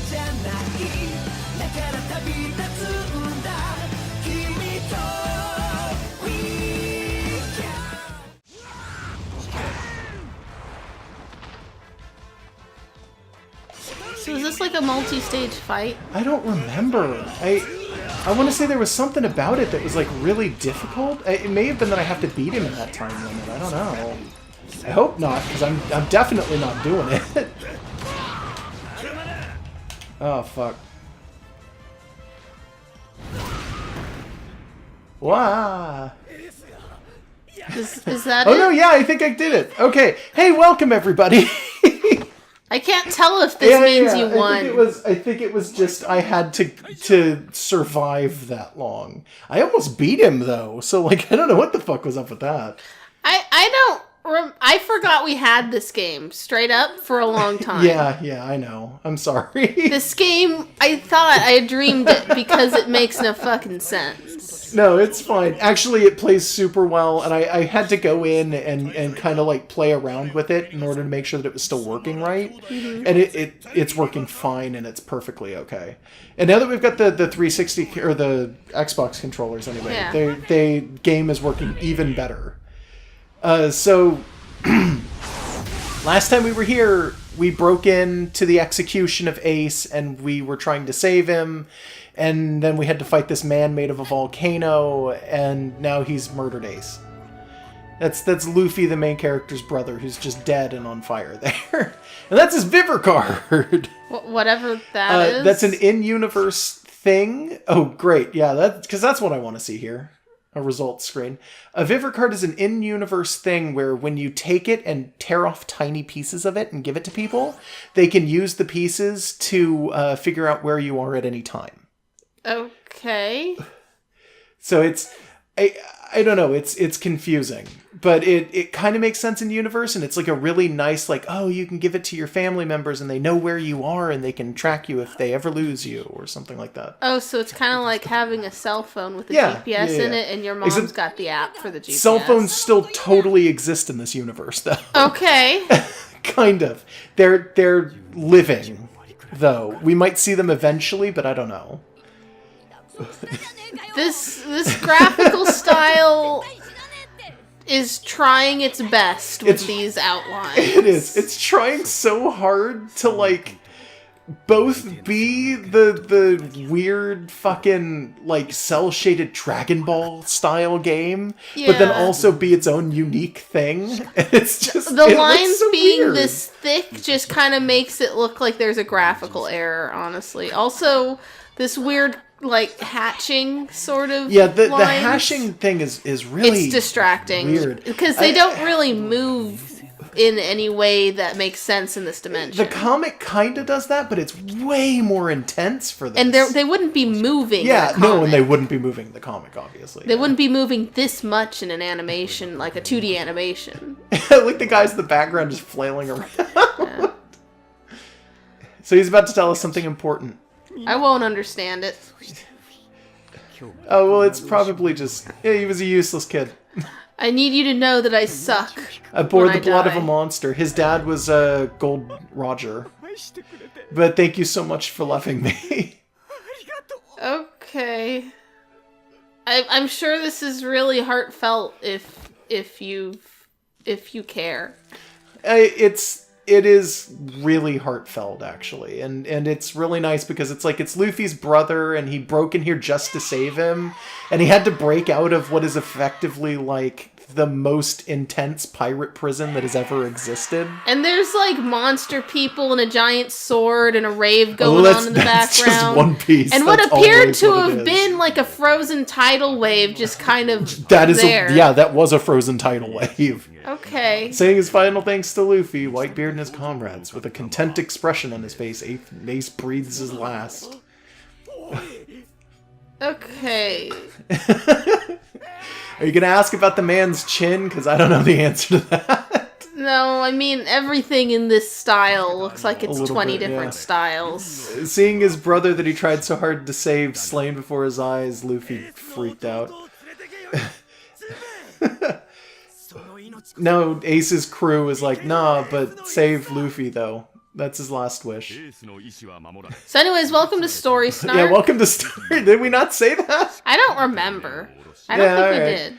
So is this like a multi-stage fight? I don't remember. I want to say there was something about it that was like really difficult. It may have been that I have to beat him in that time limit. I don't know. I hope not, because I'm definitely not doing it. Oh fuck. Wow. Is that Oh it? no, yeah, I think I did it. Okay. Hey, welcome everybody. I can't tell if this means you won. I think it was just I had to survive that long. I almost beat him though, so like I don't know what the fuck was up with that. I forgot we had this game straight up for a long time. Yeah, I know. I'm sorry. This game, I thought I dreamed it because it makes no fucking sense. No, it's fine. Actually, it plays super well, and I had to go in and kind of like play around with it in order to make sure that it was still working right. Mm-hmm. And it's working fine, and it's perfectly okay. And now that we've got the 360 or the Xbox controllers anyway, yeah. the game is working even better. So last time we were here, we broke into the execution of Ace, and we were trying to save him. And then we had to fight this man made of a volcano, and now he's murdered Ace. That's Luffy, the main character's brother, who's just dead and on fire there. And that's his Viver card. Whatever that is. That's an in-universe thing. Oh, great. Yeah, because that's what I want to see here. A results screen. A Viver card is an in-universe thing where when you take it and tear off tiny pieces of it and give it to people, they can use the pieces to figure out where you are at any time. Okay. So it's, I don't know, it's confusing, but it kind of makes sense in universe, and it's like a really nice, like, oh, you can give it to your family members and they know where you are and they can track you if they ever lose you or something like that. Oh, so it's kind of like having a cell phone with a GPS in it, and your mom's got the app for the GPS. Cell phones still totally exist in this universe, though. Okay. Kind of. They're living, though. We might see them eventually, but I don't know. This graphical style is trying its best with these outlines. It is. It's trying so hard to like both be the weird fucking like cell shaded Dragon Ball style game, but then also be its own unique thing. It's just the lines so being weird. This thick just kind of makes it look like there's a graphical error, honestly. Also, this weird like hatching sort of the hashing thing is really it's distracting weird because they don't really move in any way that makes sense in this dimension. The comic kind of does that, but it's way more intense for this. And they wouldn't be moving. And they wouldn't be moving in the comic, obviously. They wouldn't be moving this much in an animation, like a 2D animation. Like the guys in the background just flailing around. Yeah. So he's about to tell us something important. I won't understand it. Oh, well, it's probably just... Yeah, he was a useless kid. I need you to know that I suck. Aboard the blood of a monster. His dad was Gold Roger. But thank you so much for loving me. Okay. I'm sure this is really heartfelt if you care. It is really heartfelt, actually, and it's really nice because it's Luffy's brother, and he broke in here just to save him, and he had to break out of what is effectively like the most intense pirate prison that has ever existed. And there's like monster people and a giant sword and a rave going on in the background. Just One Piece. And what appeared to have been like a frozen tidal wave just kind of there. That was a frozen tidal wave. Okay. Saying his final thanks to Luffy, Whitebeard and his comrades. With a content expression on his face, Ace breathes his last. Okay. Are you going to ask about the man's chin? Because I don't know the answer to that. No, I mean, everything in this style looks like it's 20 different styles. Seeing his brother that he tried so hard to save slain before his eyes, Luffy freaked out. No, Ace's crew is like, nah, but save Luffy, though. That's his last wish. So anyways, welcome to Story Snark. Yeah, welcome to Story. Did we not say that? I don't remember. I don't think we did.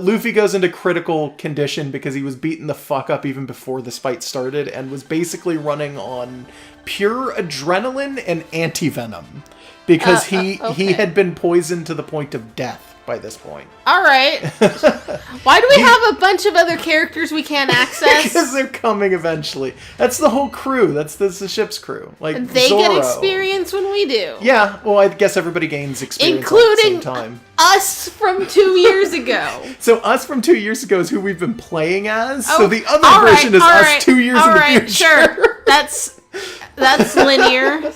Luffy goes into critical condition because he was beaten the fuck up even before this fight started and was basically running on pure adrenaline and anti-venom because he had been poisoned to the point of death by this point. All right. Why do we have a bunch of other characters we can't access? Because they're coming eventually. That's the whole crew. That's the ship's crew. Like they Zoro. get experience when we do. Yeah, well, I guess everybody gains experience including at the same time. Us from 2 years ago. So us from 2 years ago is who we've been playing as. So the other version is us 2 years in the future. Sure. That's linear.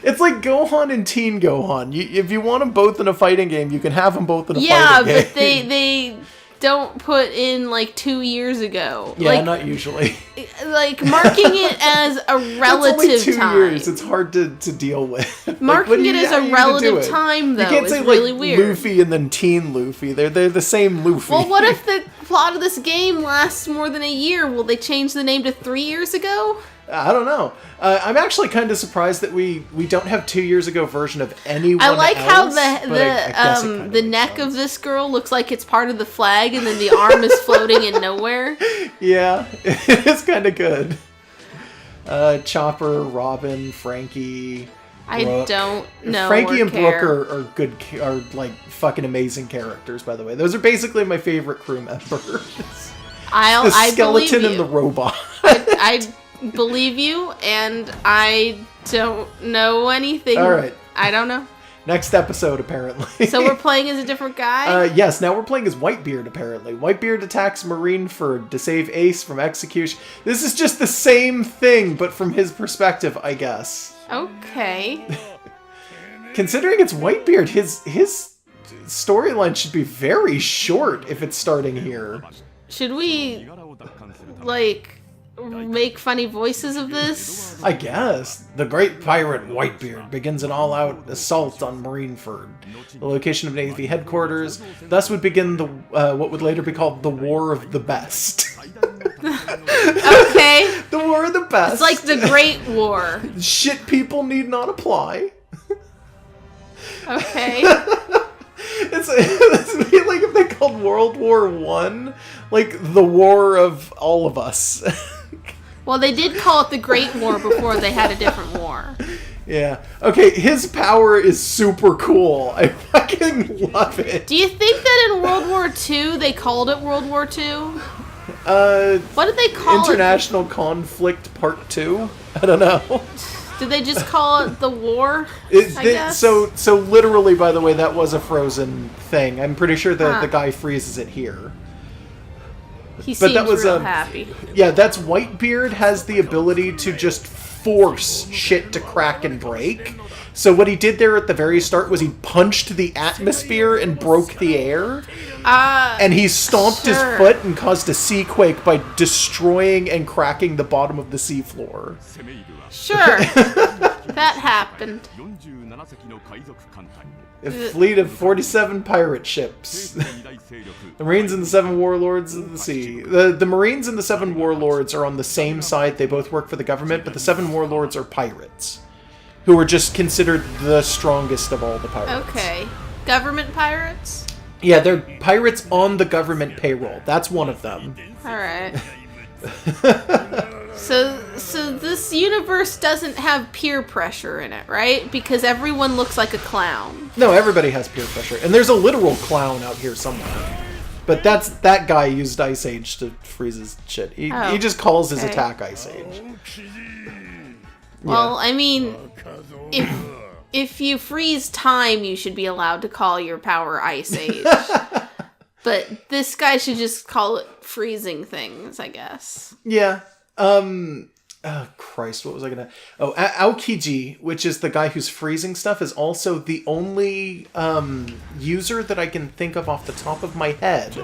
It's like Gohan and Teen Gohan. If you want them both in a fighting game, you can have them both in a fighting game. Yeah, but they don't put in like 2 years ago. Yeah, like, not usually. Like marking it as a relative That's only 2 time. years. It's hard to deal with. Marking it as a relative time, though, you can't is say, really like, weird. Luffy and then Teen Luffy. They're the same Luffy. Well, what if the plot of this game lasts more than a year? Will they change the name to 3 years ago? I don't know. I'm actually kind of surprised that we don't have 2 years ago version of anyone I like else, how the neck of this girl looks like it's part of the flag, and then the arm is floating in nowhere. Yeah, it's kind of good. Chopper, Robin, Frankie. I Brooke. don't know. Frankie or and care. Brooke are good, are like fucking amazing characters. By the way, those are basically my favorite crew members. I skeleton believe you. and the robot. I believe you, and I don't know anything. All right. I don't know. Next episode, apparently. So we're playing as a different guy? Yes, now we're playing as Whitebeard, apparently. Whitebeard attacks Marineford to save Ace from execution. This is just the same thing, but from his perspective, I guess. Okay. Considering it's Whitebeard, his storyline should be very short if it's starting here. Should we, like, make funny voices of this? I guess. The great pirate Whitebeard begins an all-out assault on Marineford, the location of Navy headquarters. Thus would begin the what would later be called the War of the Best. Okay. The War of the Best. It's like the Great War. Shit people need not apply. Okay. It's like if they called World War I, like the war of all of us. Well, they did call it the Great War before they had a different war. Yeah. Okay, his power is super cool. I fucking love it. Do you think that in World War II they called it World War II? What did they call International Conflict Part 2? I don't know. Did they just call it the war? I guess? So literally, by the way, that was a Frozen thing. I'm pretty sure the guy freezes it here. He seems real happy. Yeah, that's Whitebeard has the ability to just force shit to crack and break. So what he did there at the very start was he punched the atmosphere and broke the air. And he stomped his foot and caused a sea quake by destroying and cracking the bottom of the seafloor. Sure. That happened. A fleet of 47 pirate ships. The Marines and the 7 Warlords of the Sea. The Marines and the 7 Warlords are on the same side. They both work for the government, but the 7 Warlords are pirates. Who are just considered the strongest of all the pirates. Okay. Government pirates? Yeah, they're pirates on the government payroll. That's one of them. Alright. So this universe doesn't have peer pressure in it, right? Because everyone looks like a clown. No, everybody has peer pressure. And there's a literal clown out here somewhere. But that guy used Ice Age to freeze his shit. He just calls his attack Ice Age. Well, I mean, if you freeze time, you should be allowed to call your power Ice Age. But this guy should just call it freezing things, I guess. Yeah. Oh, Christ, what was I gonna... Oh, Aokiji, which is the guy who's freezing stuff, is also the only user that I can think of off the top of my head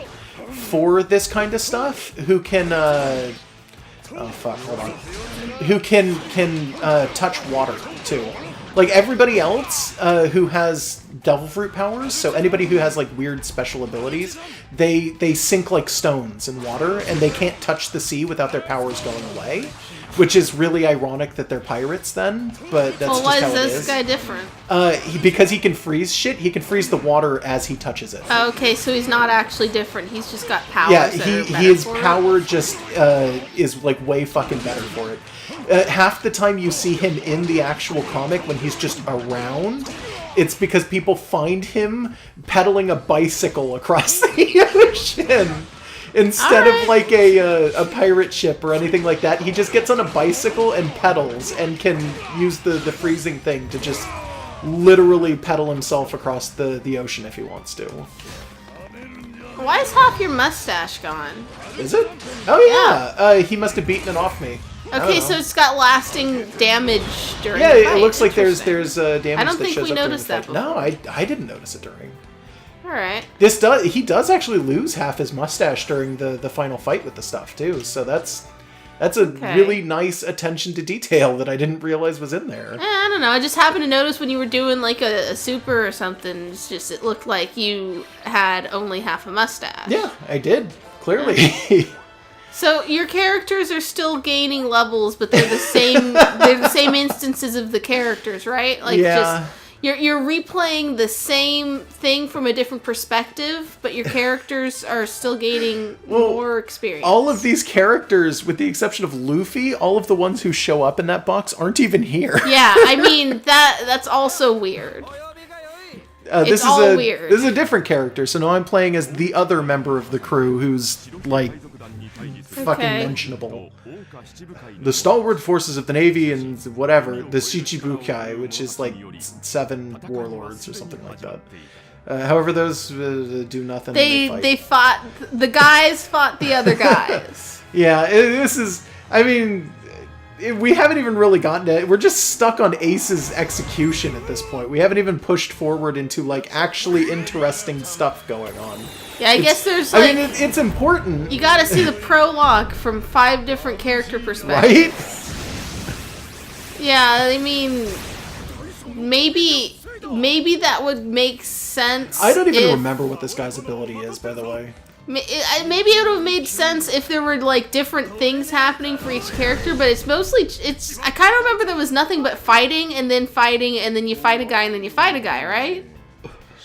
for this kind of stuff who can... Oh, fuck, hold on. Who can touch water, too. Like, everybody else who has devil fruit powers, so anybody who has, like, weird special abilities, they sink like stones in water, and they can't touch the sea without their powers going away. which is really ironic that they're pirates then, but that's Well, why just how is it this is. guy different? Because he can freeze shit, he can freeze the water as he touches it. Okay, so he's not actually different. He's just got powers. Yeah, that are better his for it. power just is like way fucking better for it. Half the time you see him in the actual comic when he's just around, it's because people find him pedaling a bicycle across the ocean. Instead of like a pirate ship or anything like that, he just gets on a bicycle and pedals and can use the freezing thing to just literally pedal himself across the ocean if he wants to. Why is half your mustache gone? Is it? Oh yeah, he must have beaten it off me. Okay, so it's got lasting damage during Yeah, the fight. it looks like there's Interesting. damage I don't that think shows we up during noticed the that fight. No, I didn't notice it during. Alright. He does actually lose half his mustache during the final fight with the stuff too. So that's a really nice attention to detail that I didn't realize was in there. I don't know. I just happened to notice when you were doing like a super or something. It looked like you had only half a mustache. Yeah, I did clearly. So your characters are still gaining levels, but they're the same. They're the same instances of the characters, right? Like just you're replaying the same thing from a different perspective, but your characters are still gaining more experience. All of these characters, with the exception of Luffy, all of the ones who show up in that box aren't even here. Yeah, I mean that's also weird. This weird. This is a different character, so now I'm playing as the other member of the crew who's like fucking mentionable. The stalwart forces of the Navy and whatever, the Shichibukai, which is like 7 warlords or something like that. However, those do nothing. They fought. The guys fought the other guys. Yeah, this is. I mean, we haven't even really gotten to it. We're just stuck on Ace's execution at this point. We haven't even pushed forward into like actually interesting stuff going on. Yeah, I guess there's like... I mean, it's important. You gotta see the prologue from 5 different character perspectives. Right? Yeah, I mean... Maybe that would make sense. I don't even remember what this guy's ability is, by the way. Maybe it would have made sense if there were like different things happening for each character, but it's mostly... I kind of remember there was nothing but fighting, and then you fight a guy, and then you fight a guy, right?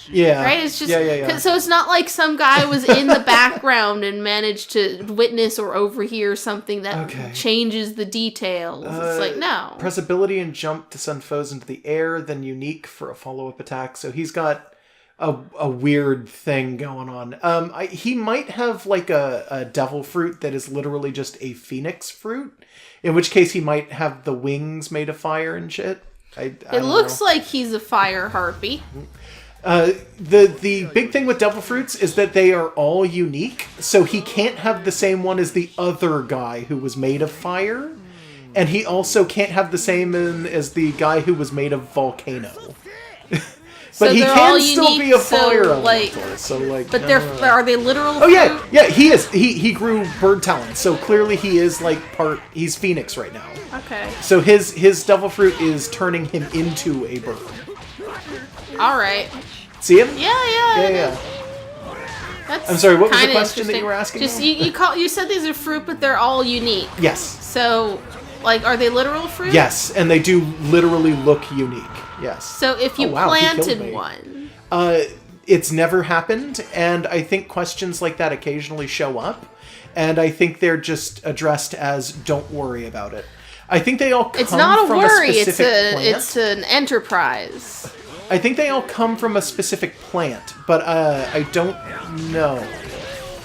Yeah. Right? It's just yeah. So it's not like some guy was in the background and managed to witness or overhear something that changes the details. It's like, no. Press ability and jump to send foes into the air, then unique for a follow-up attack. So he's got a weird thing going on. He might have like a devil fruit that is literally just a phoenix fruit, in which case he might have the wings made of fire and shit. It looks like he's a fire harpy. The big thing with devil fruits is that they are all unique, so he can't have the same one as the other guy who was made of fire, and he also can't have the same as the guy who was made of volcano. But he can still be a fire elemental, so like. But are they literal? Oh yeah, he is. He grew bird talent, so clearly he is like he's Phoenix right now. Okay. So his devil fruit is turning him into a bird. All right. See him? Yeah. I'm sorry, what was the question that you were asking? Just you said these are fruit, but they're all unique. Yes. So, like, are they literal fruit? Yes, and they do literally look unique. Yes. So if you planted one, it's never happened, and I think questions like that occasionally show up, and I think they're just addressed as "don't worry about it." I think they all come it's not a from worry. a specific plant. It's an enterprise. I think they all come from a specific plant, but I don't know.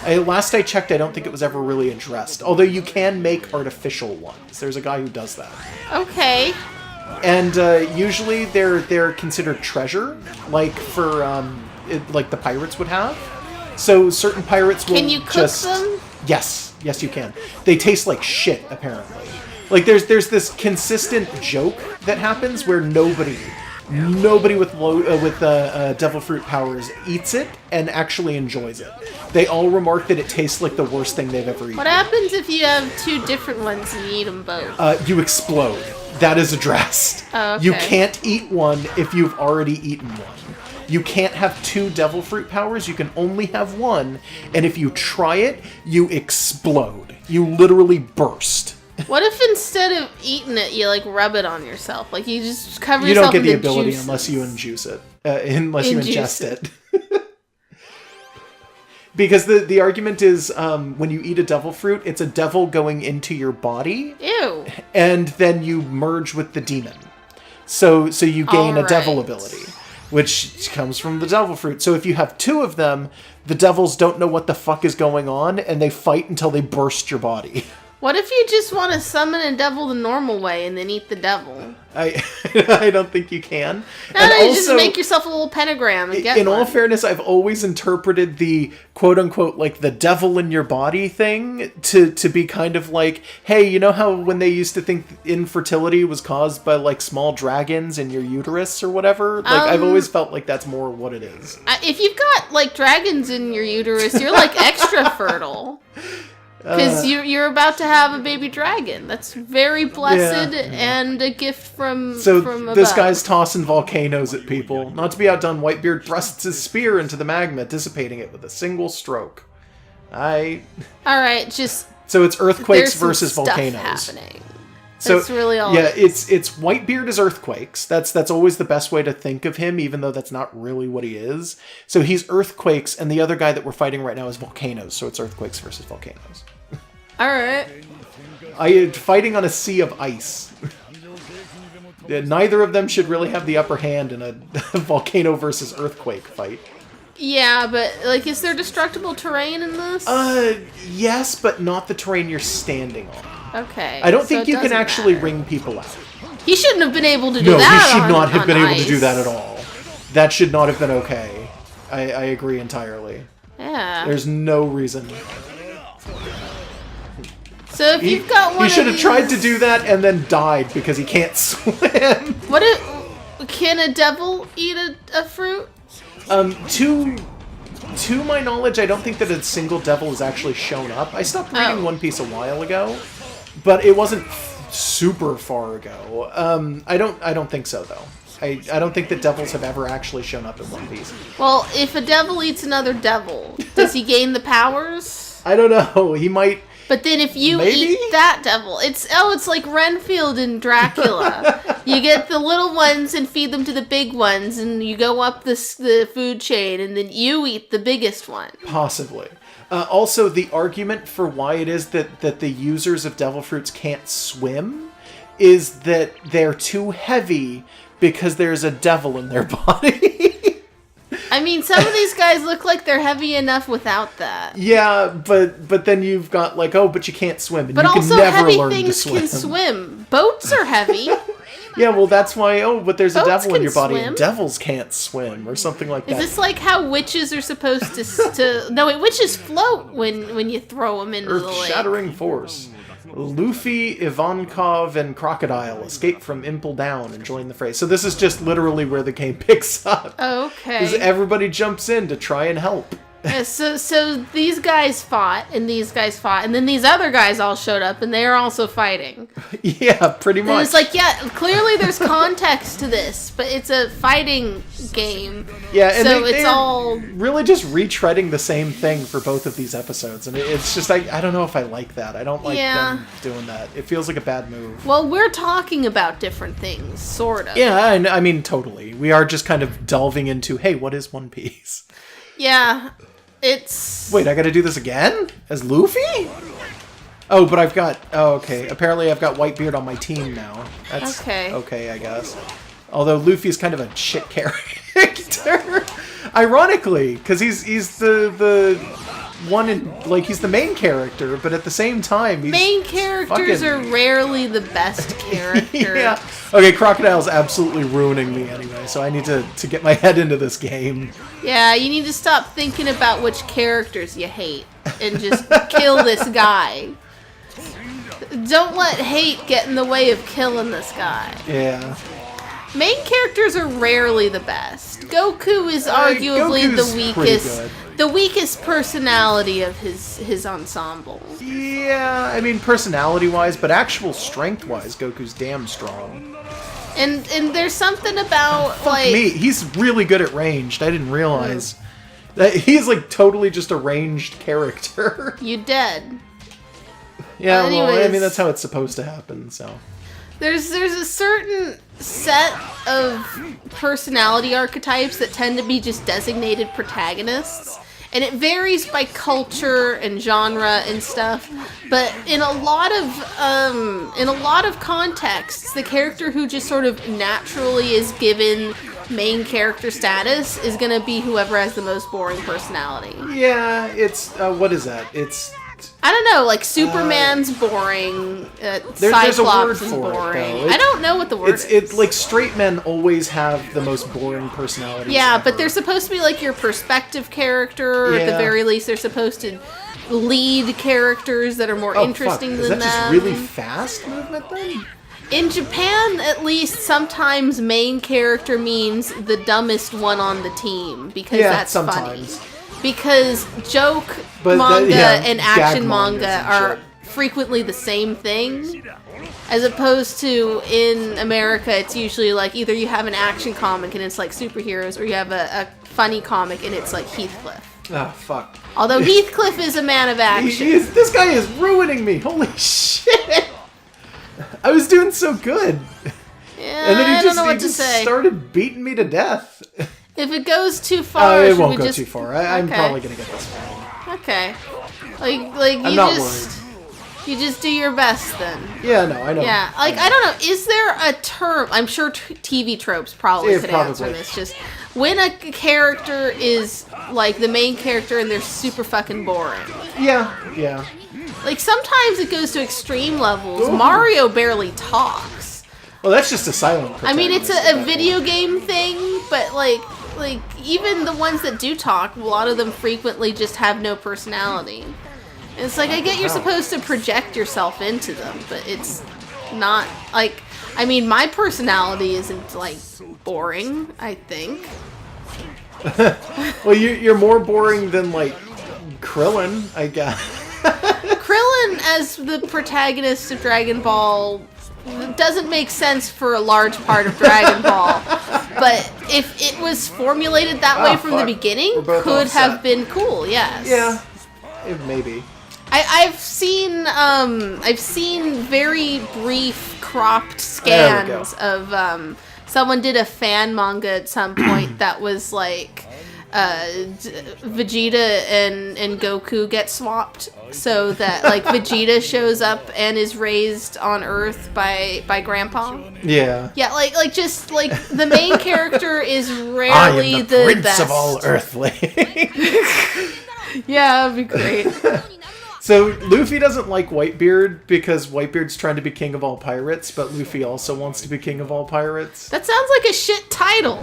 Last I checked, I don't think it was ever really addressed. Although you can make artificial ones. There's a guy who does that. Okay. And usually they're considered treasure, like for like the pirates would have. So certain pirates will Can you cook them? Yes, you can. They taste like shit, apparently. Like there's this consistent joke that happens where nobody with devil fruit powers eats it and actually enjoys it. They all remark that it tastes like the worst thing they've ever eaten. What happens if you have 2 different ones and you eat them both? You explode. That is addressed. Oh, okay. You can't eat one if you've already eaten one. You can't have 2 devil fruit powers. You can only have one. And if you try it, you explode. You literally burst. What if instead of eating it, you like rub it on yourself? Like you just cover You yourself don't get in the ability juices. unless you induce it. Unless you ingest Induce it. Because the argument is when you eat a devil fruit, it's a devil going into your body. Ew. And then you merge with the demon. So you gain a devil ability, which comes from the devil fruit. So if you have 2 of them, the devils don't know what the fuck is going on, and they fight until they burst your body. What if you just want to summon a devil the normal way and then eat the devil? I don't think you can. No, and you also, just make yourself a little pentagram and get in one. all fairness, I've always interpreted the quote-unquote, like, the devil in your body thing to be kind of like, hey, you know how when they used to think infertility was caused by, like, small dragons in your uterus or whatever? Like, I've always felt like that's more what it is. If you've got, like, dragons in your uterus, you're, like, extra fertile. Because you're about to have a baby dragon. That's very blessed and a gift from above. This guy's tossing volcanoes at people. Not to be outdone, Whitebeard thrusts his spear into the magma, dissipating it with a single stroke. Alright, just... So it's earthquakes there's some versus stuff volcanoes. happening. So that's really all. Yeah, it's Whitebeard is earthquakes. That's always the best way to think of him, even though that's not really what he is. So he's earthquakes, and the other guy that we're fighting right now is volcanoes. So it's earthquakes versus volcanoes. All right. Fighting on a sea of ice. Neither of them should really have the upper hand in a volcano versus earthquake fight. Yeah, but like, is there destructible terrain in this? Yes, but not the terrain you're standing on. Okay. I don't think you can actually matter. ring people out. He shouldn't have been able to do No, that. he should not have been able ice. to do that at all. That should not have been okay. I agree entirely. Yeah. There's no reason. So if you've got one, he should have tried to do that and then died because he can't swim. What? Can a devil eat a fruit? To my knowledge, I don't think that a single devil has actually shown up. I stopped reading One Piece a while ago, but it wasn't super far ago. I don't think so though. I don't think that devils have ever actually shown up in One Piece. Well, if a devil eats another devil, does he gain the powers? I don't know. He might. But then if you eat that devil, it's like Renfield in Dracula. You get the little ones and feed them to the big ones, and you go up the food chain, and then you eat the biggest one. Possibly. Also, the argument for why it is that the users of devil fruits can't swim is that they're too heavy because there's a devil in their body. I mean, some of these guys look like they're heavy enough without that. Yeah, but then you've got like, but you can't swim, and but you can also never heavy learn to things swim. can swim. Boats are heavy. Yeah, well, that's why. But there's a Boats devil in can your body, swim. and devils can't swim, or something like that. Is this like how witches are supposed to? No, wait, witches float when you throw them into the lake. Earth-shattering force. Luffy, Ivankov, and Crocodile escape from Impel Down and join the fray. So this is just literally where the game picks up. Okay. Because everybody jumps in to try and help. Yeah, so these guys fought, and these guys fought, and then these other guys all showed up, and they are also fighting. Yeah, pretty much. And it's like, yeah, clearly there's context to this, but it's a fighting game. Yeah, and so they're all really just retreading the same thing for both of these episodes, and it's just I don't know if I like that. I don't like them doing that. It feels like a bad move. Well, we're talking about different things, sort of. Yeah, I mean, totally. We are just kind of delving into, hey, what is One Piece? Yeah, it's... Wait, I gotta do this again? As Luffy? Oh, but I've got... Oh, okay. Apparently I've got Whitebeard on my team now. That's okay, I guess. Although Luffy's kind of a shit character. Ironically, because he's the one in... Like, he's the main character, but at the same time, he's... Main characters are rarely the best characters. Yeah. Okay, Crocodile's absolutely ruining me anyway, so I need to get my head into this game. Yeah, you need to stop thinking about which characters you hate and just kill this guy. Don't let hate get in the way of killing this guy. Yeah. Main characters are rarely the best. Goku is arguably Goku's the weakest personality of his ensemble. Yeah, I mean personality-wise, but actual strength-wise, Goku's damn strong. And there's something about like me, he's really good at ranged. I didn't realize that he's like totally just a ranged character. You dead. Yeah, well, I Anyways. mean, that's how it's supposed to happen, so. There's a certain set of personality archetypes that tend to be just designated protagonists. And it varies by culture and genre and stuff, but in a lot of contexts, the character who just sort of naturally is given main character status is gonna be whoever has the most boring personality. Yeah, it's what is that? It's I don't know, like Superman's boring, there's a Cyclops word is for it, boring. though. I don't know what the word is. It's like straight men always have the most boring personalities. Yeah, ever. but they're supposed to be like your perspective character. Or at the Yeah. very least, they're supposed to lead characters that are more interesting Is than that them. just really fast movement then? In Japan, at least, sometimes main character means the dumbest one on the team because that's sometimes. funny. Because joke But manga and gag action mangas manga and are shit. frequently the same thing. As opposed to in America, it's usually like either you have an action comic and it's like superheroes, or you have a funny comic and it's like Heathcliff. Oh, fuck. Although Heathcliff is a man of action. This guy is ruining me. Holy shit. I was doing so good. Yeah, And then I he don't know what to just say. started beating me to death. If it goes too far, It should won't we go just... too far. I'm Okay. probably going to get this far. Okay. Like I'm you not just you just do your best then. Yeah, no, I know. Yeah, like I don't know. Is there a term? I'm sure TV tropes probably Yeah, could probably. answer this. Just when a character is like the main character and they're super fucking boring. Yeah. Like sometimes it goes to extreme levels. Ooh. Mario barely talks. Well, that's just a silent I mean, it's protagonist at a that video point. game thing, but like even the ones that do talk, a lot of them frequently just have no personality. And it's like I get you're supposed to project yourself into them, but it's not like I mean my personality isn't like boring, I think. Well, you're more boring than, like, Krillin, I guess. Krillin as the protagonist of Dragon Ball doesn't make sense for a large part of Dragon Ball. But if it was formulated that way from the beginning, We're both could offset. have been cool, yes. Yeah. Maybe. I've seen very brief cropped There we go. scans of someone did a fan manga at some point that was like Vegeta and Goku get swapped so that like Vegeta shows up and is raised on Earth by Grandpa. Yeah. Yeah, like just like the main character is I am rarely the prince best. of all earthly. Yeah, that'd be great. So Luffy doesn't like Whitebeard because Whitebeard's trying to be king of all pirates, but Luffy also wants to be king of all pirates. That sounds like a shit title.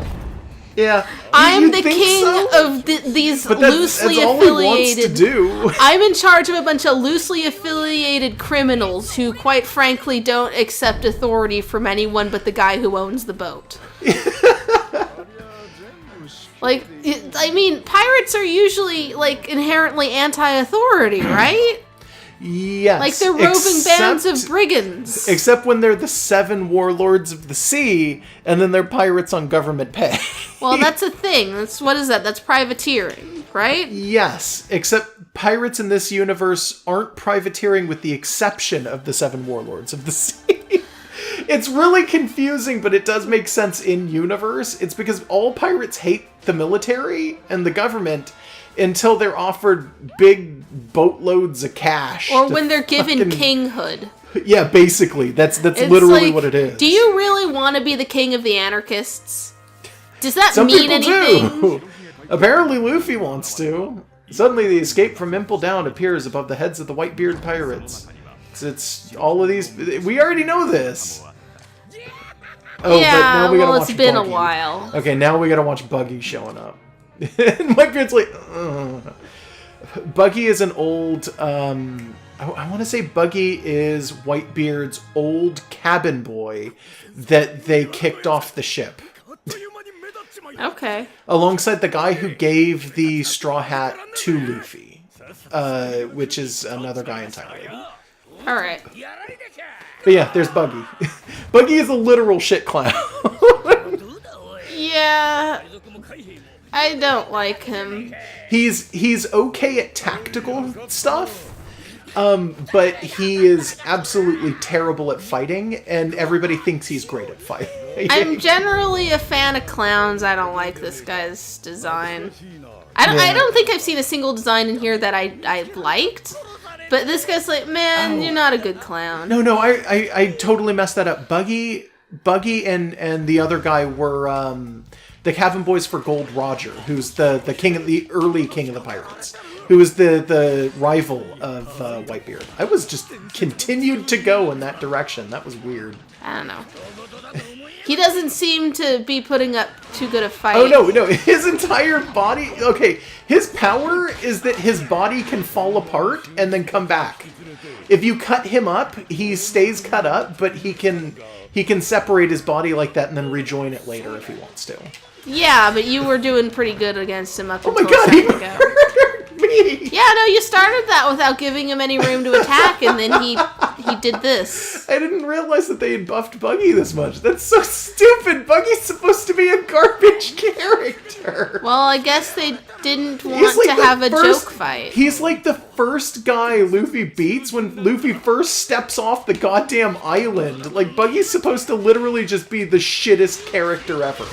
Yeah. I'm You'd the think king so? of these But loosely that's all affiliated. he wants to do. I'm in charge of a bunch of loosely affiliated criminals who, quite frankly, don't accept authority from anyone but the guy who owns the boat. Like, I mean, pirates are usually, like, inherently anti-authority, right? Yes. Like, they're roving bands of brigands. Except when they're the 7 warlords of the sea, and then they're pirates on government pay. Well, that's a thing. What is that? That's privateering, right? Yes, except pirates in this universe aren't privateering with the exception of the 7 warlords of the sea. It's really confusing, but it does make sense in universe. It's because all pirates hate the military and the government until they're offered big boatloads of cash. Or to when they're given fucking- kinghood. Yeah, basically. That's It's literally like, what it is. Do you really want to be the king of the anarchists? Does that Some mean people anything? do. Apparently Luffy wants to. Suddenly the escape from Impel Down appears above the heads of the Whitebeard pirates. It's all of these... We already know this. Oh, yeah, but now we gotta well, watch it's been Buggy. a while. Okay, now we gotta watch Buggy showing up. And Whitebeard's like... Ugh. Buggy is an old... I want to say Buggy is Whitebeard's old cabin boy that they kicked off the ship. Okay. Alongside the guy who gave the straw hat to Luffy. Which is another guy entirely. Alright. But yeah, there's Buggy. Buggy is a literal shit clown. Yeah. I don't like him. He's okay at tactical stuff, But he is absolutely terrible at fighting, and everybody thinks he's great at fighting. I'm generally a fan of clowns. I don't like this guy's design. I don't think I've seen a single design in here that I liked. But this guy's like, man, you're not a good clown. No, I totally messed that up. Buggy and the other guy were the Cabin Boys for Gold Roger, who's the early king of the pirates, who was the rival of Whitebeard. I was just continued to go in that direction. That was weird. I don't know. He doesn't seem to be putting up too good a fight. Oh, no. His entire body... Okay, his power is that his body can fall apart and then come back. If you cut him up, he stays cut up, but he can separate his body like that and then rejoin it later if he wants to. Yeah, but you were doing pretty good against him up until a second ago. Murdered me! Yeah, no, you started that without giving him any room to attack, and then he did this. I didn't realize that they had buffed Buggy this much. That's so stupid! Buggy's supposed to be a garbage character! Well, I guess they didn't want to have a joke fight. He's like the first guy Luffy beats when Luffy first steps off the goddamn island. Like, Buggy's supposed to literally just be the shittest character ever.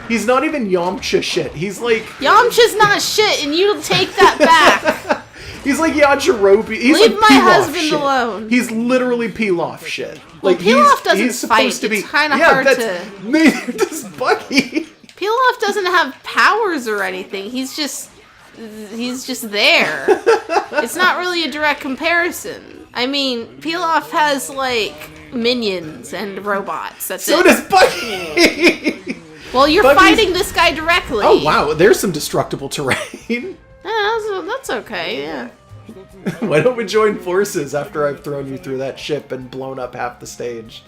He's not even Yamcha shit. He's like... Yamcha's not shit, and you take that back. He's like Yajirobe. He's Leave like my Pilaf husband shit. Alone. He's literally Pilaf shit. Well, Like Pilaf doesn't he's fight. supposed to be, it's kind of hard to... Neither does Buggy. Pilaf doesn't have powers or anything. He's just there. It's not really a direct comparison. I mean, Pilaf has, like, minions and robots. That's So it. does Buggy. Well, you're fighting this guy directly. Oh, wow. There's some destructible terrain. That's okay, yeah. Why don't we join forces after I've thrown you through that ship and blown up half the stage?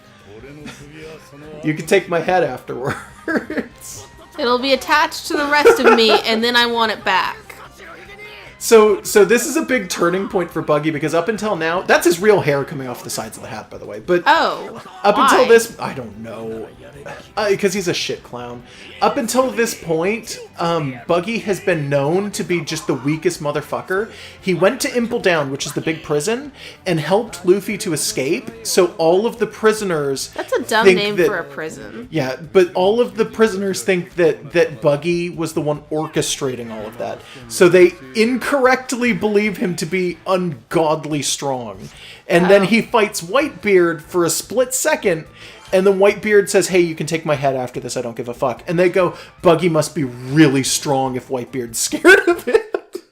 You can take my head afterwards. It'll be attached to the rest of me, and then I want it back. So this is a big turning point for Buggy, because up until now, that's his real hair coming off the sides of the hat, by the way. But up until this, I don't know, because he's a shit clown. Up until this point, Buggy has been known to be just the weakest motherfucker. He went to Impel Down, which is the big prison, and helped Luffy to escape. So all of the prisoners... That's a dumb name for a prison. Yeah, but all of the prisoners think that Buggy was the one orchestrating all of that. So they incorrectly believe him to be ungodly strong. And then he fights Whitebeard for a split second, and then Whitebeard says, hey, you can take my head after this, I don't give a fuck. And they go, Buggy must be really strong if Whitebeard's scared of it.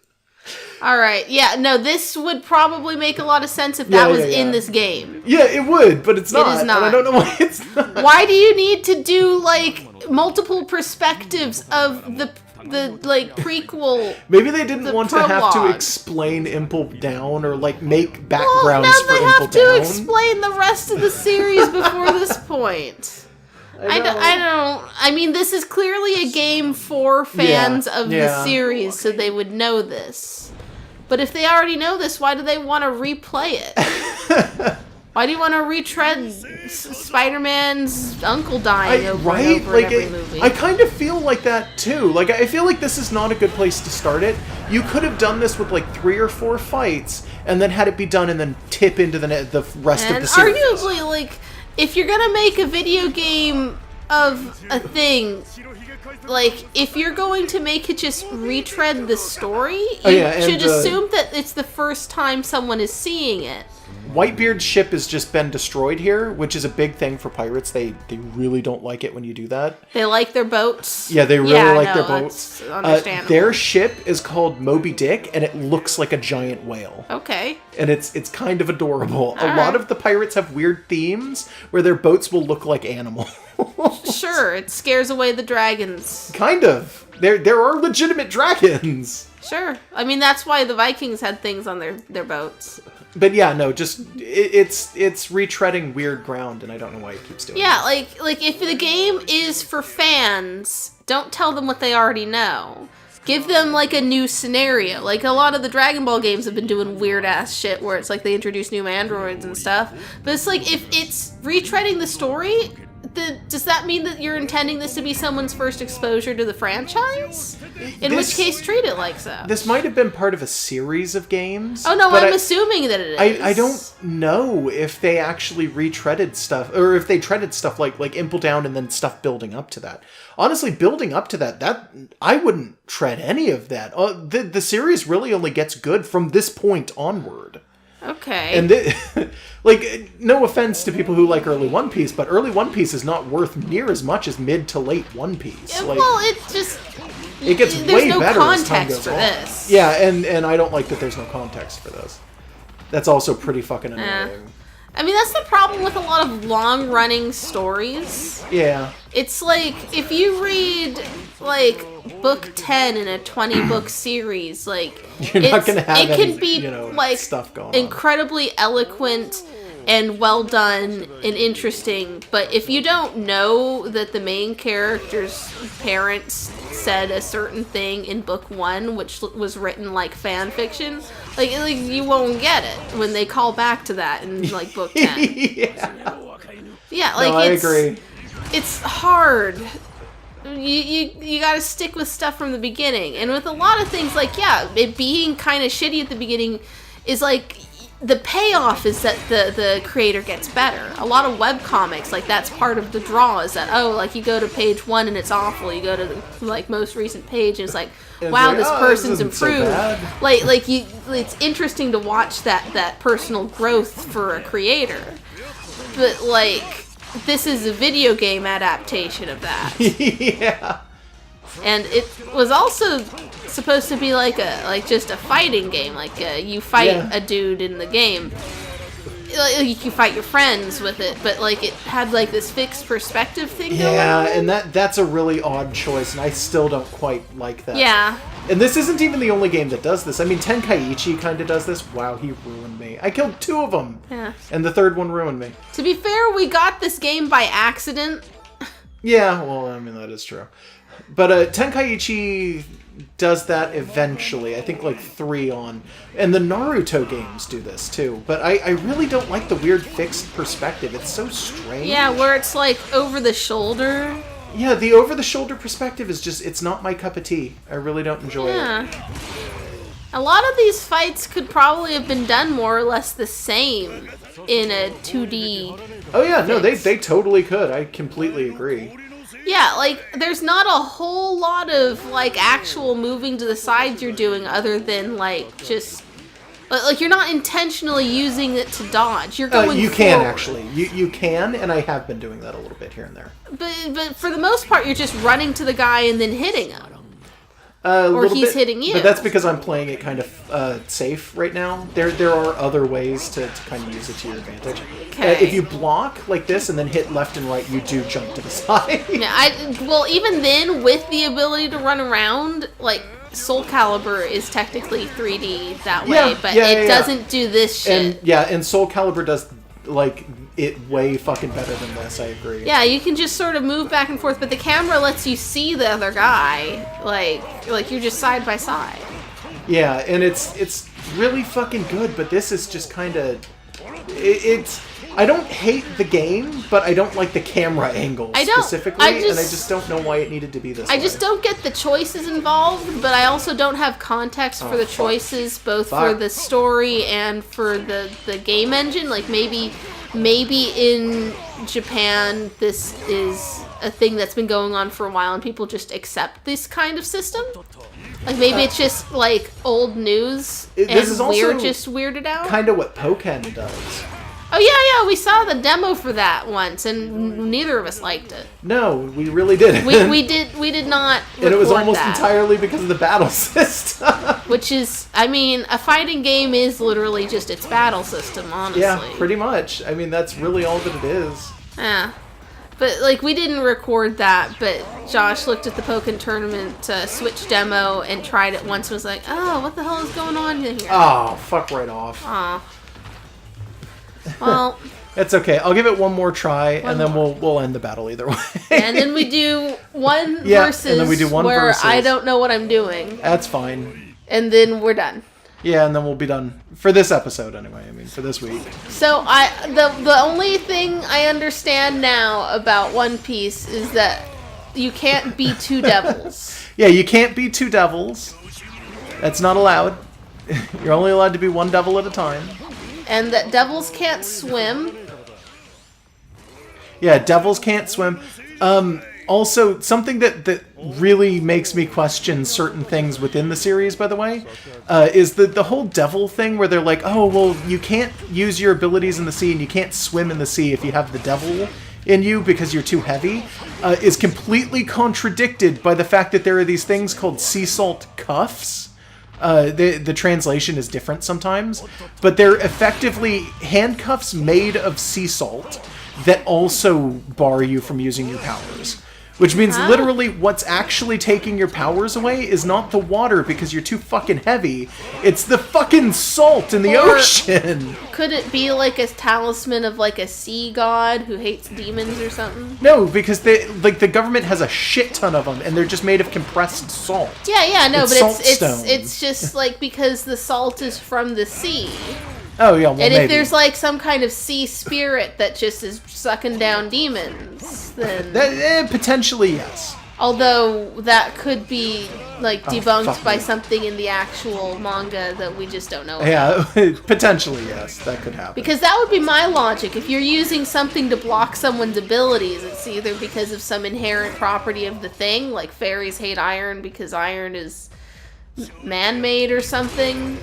Alright, yeah, no, this would probably make a lot of sense if that was in this game. Yeah, it would, but it's not. It is not. And I don't know why it's not. Why do you need to do, like, multiple perspectives of the like, prequel? Maybe they didn't want to have to prologue. explain Impel Down or, like, make backgrounds for Well, now they Impel have to Down. explain the rest of the series before this point. I don't... I mean, this is clearly a game for fans of the series, so they would know this. But if they already know this, why do they want to replay it? Why do you want to retread Spider-Man's uncle dying over and over in every movie? I kind of feel like that too. Like, I feel like this is not a good place to start it. You could have done this with like 3 or 4 fights, and then had it be done, and then tip into the rest of the series. And arguably, like, if you're gonna make a video game of a thing, like, if you're going to make it just retread the story, you should assume that it's the first time someone is seeing it. Whitebeard's ship has just been destroyed here, which is a big thing for pirates. They really don't like it when you do that. They like their boats. Yeah, they really like their boats. That's understandable. Their ship is called Moby Dick, and it looks like a giant whale. Okay. And it's kind of adorable. A lot of the pirates have weird themes where their boats will look like animals. Sure, it scares away the dragons. Kind of. There are legitimate dragons. Sure. I mean, that's why the Vikings had things on their boats. But yeah, no, just it's retreading weird ground, and I don't know why it keeps doing it. Yeah, like if the game is for fans, don't tell them what they already know. Give them like a new scenario. Like a lot of the Dragon Ball games have been doing weird ass shit where it's like they introduce new androids and stuff. But it's like if it's retreading the story, does that mean that you're intending this to be someone's first exposure to the franchise? In which case, treat it like so. This might have been part of a series of games. Oh, no, I'm assuming that it is. I don't know if they actually retreaded stuff, or if they treaded stuff like Impel Down and then stuff building up to that. Honestly, building up to that I wouldn't tread any of that. The series really only gets good from this point onward. Okay. And like, no offense to people who like early One Piece, but early One Piece is not worth near as much as mid to late One Piece. Yeah, like, well, it just... It gets way no better as time context goes for on. this. Yeah, and I don't like that there's no context for this. That's also pretty fucking annoying. I mean, that's the problem with a lot of long-running stories. Yeah. It's like, if you read, like, book 10 in a 20-book series, like... You're not going to have it can be, like, stuff going incredibly eloquent and well done and interesting, but if you don't know that the main character's parents said a certain thing in book 1, which was written like fan fiction, like you won't get it when they call back to that in like book 10. Yeah, like no, I agree. It's hard. You gotta stick with stuff from the beginning, and with a lot of things, like, yeah, it being kind of shitty at the beginning is like, the payoff is that the creator gets better. A lot of webcomics, like, that's part of the draw, is that, oh, like, you go to page 1 and it's awful. You go to the, like, most recent page and it's like, wow, like, this person's improved. So it's interesting to watch that personal growth for a creator. But, like, this is a video game adaptation of that. Yeah. And it was also supposed to be just a fighting game, you fight a dude in the game, like you fight your friends with it, but like it had like this fixed perspective thing going on. Yeah, and that's a really odd choice, and I still don't quite like that. Yeah. And this isn't even the only game that does this. I mean, Tenkaichi kind of does this. Wow, he ruined me. I killed 2 of them. Yeah. And the 3rd one ruined me. To be fair, we got this game by accident. Yeah, well, I mean, that is true. But Tenkaichi does that eventually. I think like 3 on. And the Naruto games do this too. But I really don't like the weird fixed perspective. It's so strange. Yeah, where it's like over the shoulder. Yeah, the over-the-shoulder perspective is just, it's not my cup of tea. I really don't enjoy it. A lot of these fights could probably have been done more or less the same in a 2D. Oh yeah, no, they totally could. I completely agree. Yeah, like, there's not a whole lot of, like, actual moving to the sides you're doing other than, like, just... Like, you're not intentionally using it to dodge. You're going You forward. can, actually. You can, and I have been doing that a little bit here and there. But for the most part, you're just running to the guy and then hitting him. Or he's hitting you. But that's because I'm playing it kind of safe right now. There are other ways to kind of use it to your advantage. Okay. If you block like this and then hit left and right, you do jump to the side. Yeah, well, even then, with the ability to run around, like, Soul Calibur is technically 3D that way, but it doesn't do this shit. And Soul Calibur does, like, it way fucking better than this, I agree. Yeah, you can just sort of move back and forth, but the camera lets you see the other guy, like you're just side by side. Yeah, and it's really fucking good, but this is just kind of... It's... I don't hate the game, but I don't like the camera angle specifically, and I just don't know why it needed to be this way. I just don't get the choices involved, but I also don't have context for the choices, both for the story and for the game engine. Like, maybe in Japan this is a thing that's been going on for a while and people just accept this kind of system. Like, maybe it's just, like, old news and we're just weirded out. Kind of what Pokken does. Oh, yeah, we saw the demo for that once, and neither of us liked it. No, we really didn't. We did not record and it was almost that. Entirely because of the battle system. Which is, I mean, a fighting game is literally just its battle system, honestly. Yeah, pretty much. I mean, that's really all that it is. Yeah. But, like, we didn't record that, but Josh looked at the Pokken Tournament Switch demo and tried it once and was like, oh, what the hell is going on here? Oh, fuck right off. Aw. Well, it's okay. I'll give it one more try, and then we'll end the battle either way. And then we do one versus and then we do one where versus. I don't know what I'm doing. That's fine. And then we're done. Yeah, and then we'll be done for this episode anyway. I mean, for this week. So the only thing I understand now about One Piece is that you can't be two devils. Yeah, you can't be two devils. That's not allowed. You're only allowed to be one devil at a time. And that devils can't swim. Yeah, devils can't swim. Also, something that really makes me question certain things within the series, by the way, is the whole devil thing where they're like, oh, well, you can't use your abilities in the sea and you can't swim in the sea if you have the devil in you because you're too heavy, is completely contradicted by the fact that there are these things called sea salt cuffs. The translation is different sometimes, but they're effectively handcuffs made of sea salt that also bar you from using your powers. Which means literally what's actually taking your powers away is not the water because you're too fucking heavy. It's the fucking salt in the ocean. Could it be like a talisman of like a sea god who hates demons or something? No, because the government has a shit ton of them and they're just made of compressed salt. Yeah, no, It's but saltstone. it's just like because the salt is from the sea. Oh, yeah, well, And maybe. if there's like some kind of sea spirit that just is sucking down demons, then... Potentially, yes. Although that could be like debunked fuck by me. something in the actual manga that we just don't know about. Yeah, potentially, yes. That could happen. Because that would be my logic. If you're using something to block someone's abilities, it's either because of some inherent property of the thing, like fairies hate iron because iron is man-made or something.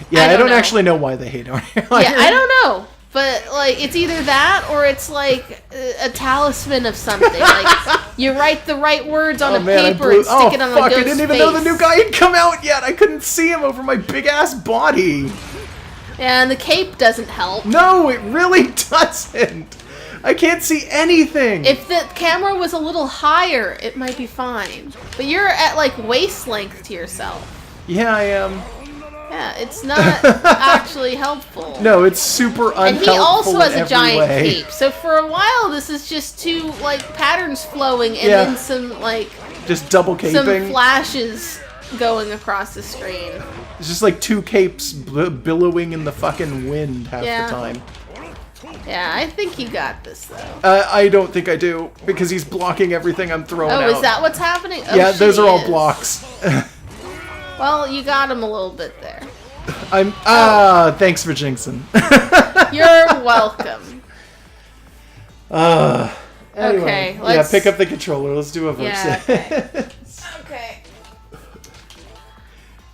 Yeah, I don't know. actually know why they hate iron. Yeah, I don't know. But, like, it's either that or it's, like, a talisman of something. Like, you write the right words on paper and stick it on a ghost's I didn't even know the new guy had come out yet. I couldn't see him over my big-ass body. And the cape doesn't help. No, it really doesn't. I can't see anything. If the camera was a little higher, it might be fine. But you're at, like, waist length to yourself. Yeah, I am. Yeah, it's not actually helpful. No, it's super unhelpful. And he also has a giant way. cape. So for a while, this is just two, like, patterns flowing and then some, like... Just double caping. Some flashes going across the screen. It's just like two capes billowing in the fucking wind half the time. Yeah, I think you got this, though. I don't think I do, because he's blocking everything I'm throwing out. Oh, is that what's happening? Oh, yeah, those are all is. blocks. Well, you got him a little bit there. Thanks for jinxing. You're welcome. Anyway, Okay, let's... pick up the controller. Let's do a verse. Yeah, okay. Okay.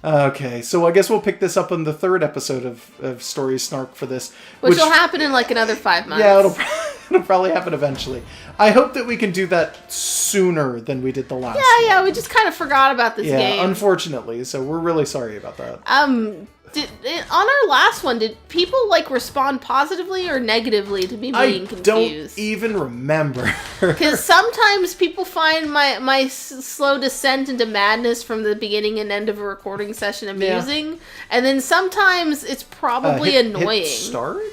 Okay, so I guess we'll pick this up on the third episode of Story Snark for this. Which will happen in like another 5 months. Yeah, it'll probably happen eventually. I hope that we can do that sooner than we did the last one. Yeah, we just kind of forgot about this game. Yeah, unfortunately, so we're really sorry about that. On our last one, did people like respond positively or negatively to me being confused? I don't even remember. Because sometimes people find my slow descent into madness from the beginning and end of a recording session amusing, and then sometimes it's probably annoying. Hit start?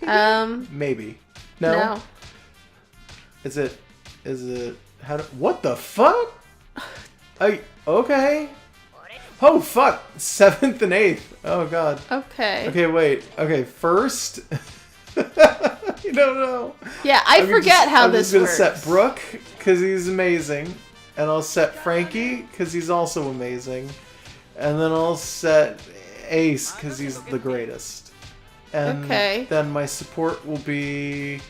Maybe. No. Is it? What the fuck? Okay. Oh fuck! 7th and 8th. Oh god. Okay. Okay, wait. Okay, first. You don't know. Yeah, I forget how this works. I'm just gonna set Brooke because he's amazing, and I'll set Frankie because he's also amazing, and then I'll set Ace because he's the greatest. And then my support will be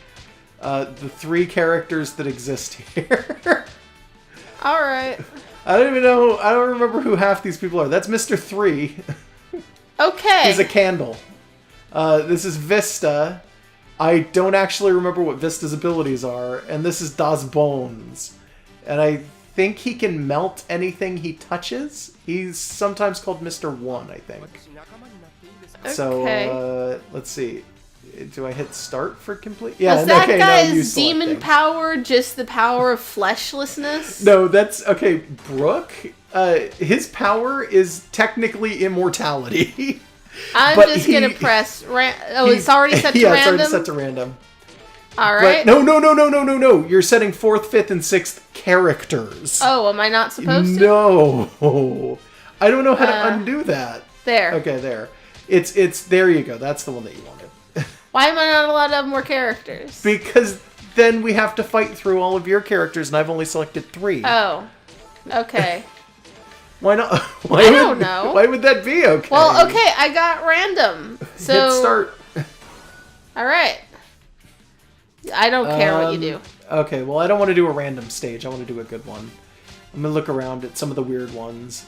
the 3 characters that exist here. All right. I don't even know. I don't remember who half these people are. That's Mr. 3. Okay. He's a candle. This is Vista. I don't actually remember what Vista's abilities are. And this is Das Bones. And I think he can melt anything he touches. He's sometimes called Mr. 1, I think. Okay. So, let's see. Do I hit start for complete? Yeah, Was that guy's no, demon power just the power of fleshlessness? No, that's... Okay, Brooke, his power is technically immortality. I'm just going to press... it's already set to random? Yeah, it's already set to random. Alright. No. You're setting 4th, 5th, and 6th characters. Oh, am I not supposed to? No. I don't know how to undo that. There. Okay, there. It's there you go. That's the one that you wanted. Why am I not allowed to have more characters? Because then we have to fight through all of your characters, and I've only selected 3. Oh. Okay. Why not? I don't know. Why would that be okay? Well, okay, I got random. So Hit start. Alright. I don't care what you do. Okay, well, I don't want to do a random stage. I want to do a good one. I'm going to look around at some of the weird ones.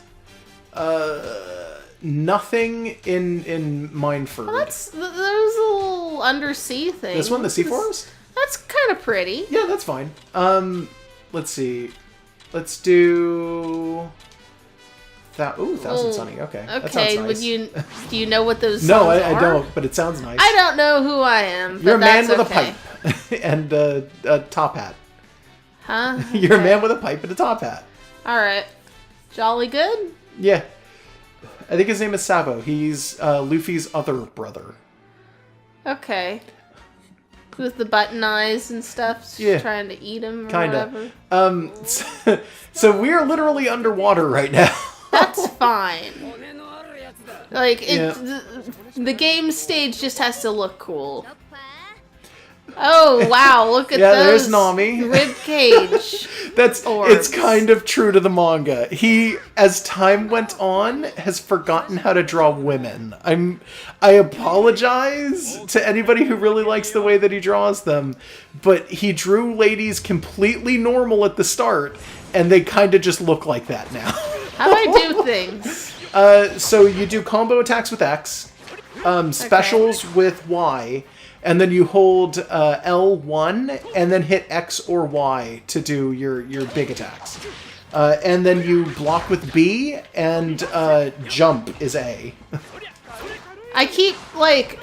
Nothing in Mineford. Well, there's a little undersea thing. This one, the Sea Forest? That's kind of pretty. Yeah, that's fine. Let's see. Let's do... Thousand Sunny. Okay. That sounds nice. Do you know what those songs No, are? I don't, but it sounds nice. I don't know who I am, but You're a man with okay. a pipe and a top hat. Huh? You're a Okay. man with a pipe and a top hat. Alright. Jolly good? Yeah. I think his name is Sabo. He's Luffy's other brother. Okay. With the button eyes and stuff, Yeah. trying to eat him or Kinda. whatever. So we are literally underwater right now. That's fine. Like, Yeah. the game stage just has to look cool. Oh, wow, look at Yeah, those there's Nami. rib cage. It's orbs. kind of true to the manga. He, as time went on, has forgotten how to draw women. I apologize to anybody who really likes the way that he draws them, but he drew ladies completely normal at the start, and they kind of just look like that now. How do I do things? So you do combo attacks with X, specials with Y, and then you hold L1 and then hit X or Y to do your big attacks. And then you block with B, and jump is A. I keep,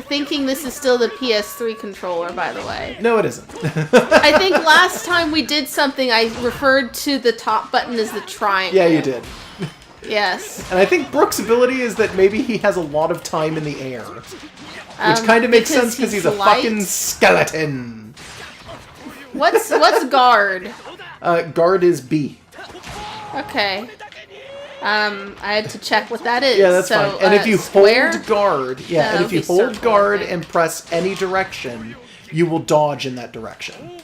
thinking this is still the PS3 controller, by the way. No, it isn't. I think last time we did something, I referred to the top button as the triangle. Yeah, you did. Yes. And I think Brook's ability is that maybe he has a lot of time in the air. Which kind of makes sense because he's a light? fucking skeleton. What's guard? Guard is B. Okay. I had to check what that is. Yeah, that's so, fine. And if you square? hold guard, That and would if you be hold circle, I guard think. and press any direction, you will dodge in that direction.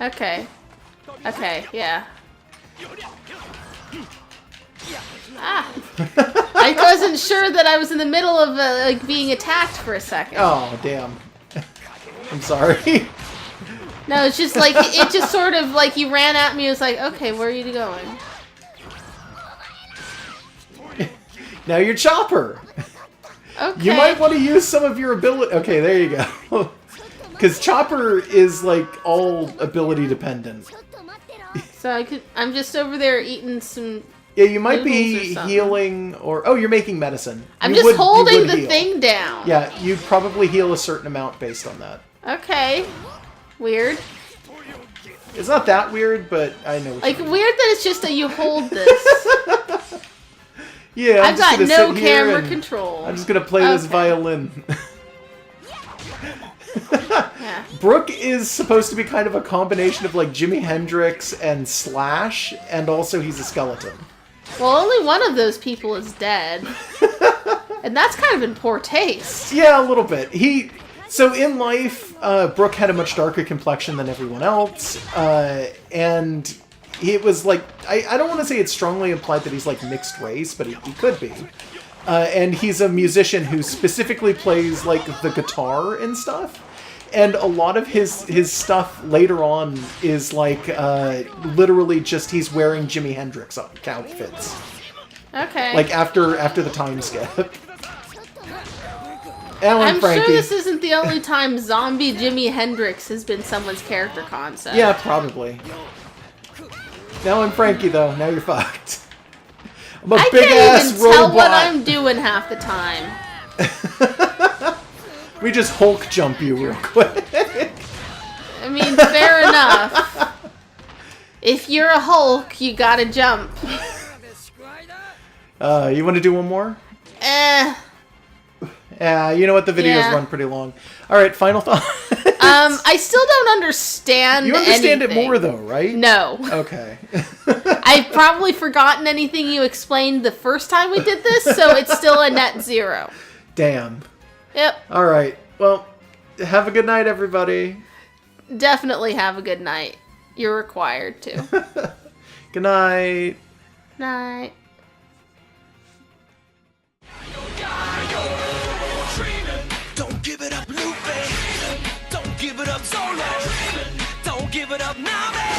Okay. Okay, yeah. Ah. I wasn't sure that I was in the middle of being attacked for a second. Oh, damn. I'm sorry. No, it's just like, it just sort of like you ran at me. It was like, okay, where are you going? Now you're Chopper. Okay. You might want to use some of your ability. Okay, there you go. Because Chopper is like all ability dependent. So I'm just over there eating some. Yeah, you might Noodles or be something. healing, or oh, you're making medicine. I'm You just holding would the heal. thing down. Yeah, you'd probably heal a certain amount based on that. Okay. Weird. It's not that weird, but I know. What Like, you weird mean. that it's just that you hold this. Yeah, I've got just no gonna sit here camera and control. I'm just gonna play this Okay. violin. Yeah. Brooke is supposed to be kind of a combination of like Jimi Hendrix and Slash, and also he's a skeleton. Well, only one of those people is dead. And that's kind of in poor taste. Yeah, a little bit. So in life, Brooke had a much darker complexion than everyone else, and it was like, I don't want to say it's strongly implied that he's like mixed race, but he could be. And he's a musician who specifically plays like the guitar and stuff. And a lot of his stuff later on is like literally just he's wearing Jimi Hendrix outfits. Okay. Like after the time skip. Alan I'm Frankie. sure this isn't the only time zombie Jimi Hendrix has been someone's character concept. Yeah, probably. Now I'm Frankie, though. Now you're fucked. I'm a I big can't ass even robot. tell what I'm doing half the time. We just Hulk jump you real quick. I mean, fair enough. If you're a Hulk, you gotta jump. You want to do one more? You know what? The videos run pretty long. All right, final thought. I still don't understand. You understand anything. it more though, right? No. Okay. I've probably forgotten anything you explained the first time we did this, so it's still a net 0. Damn. Yep. All right. Well, have a good night, everybody. Definitely have a good night. You're required to. Good night. Night. Don't give it up, Lupe. Don't give it up, Solo. Don't give it up now, baby.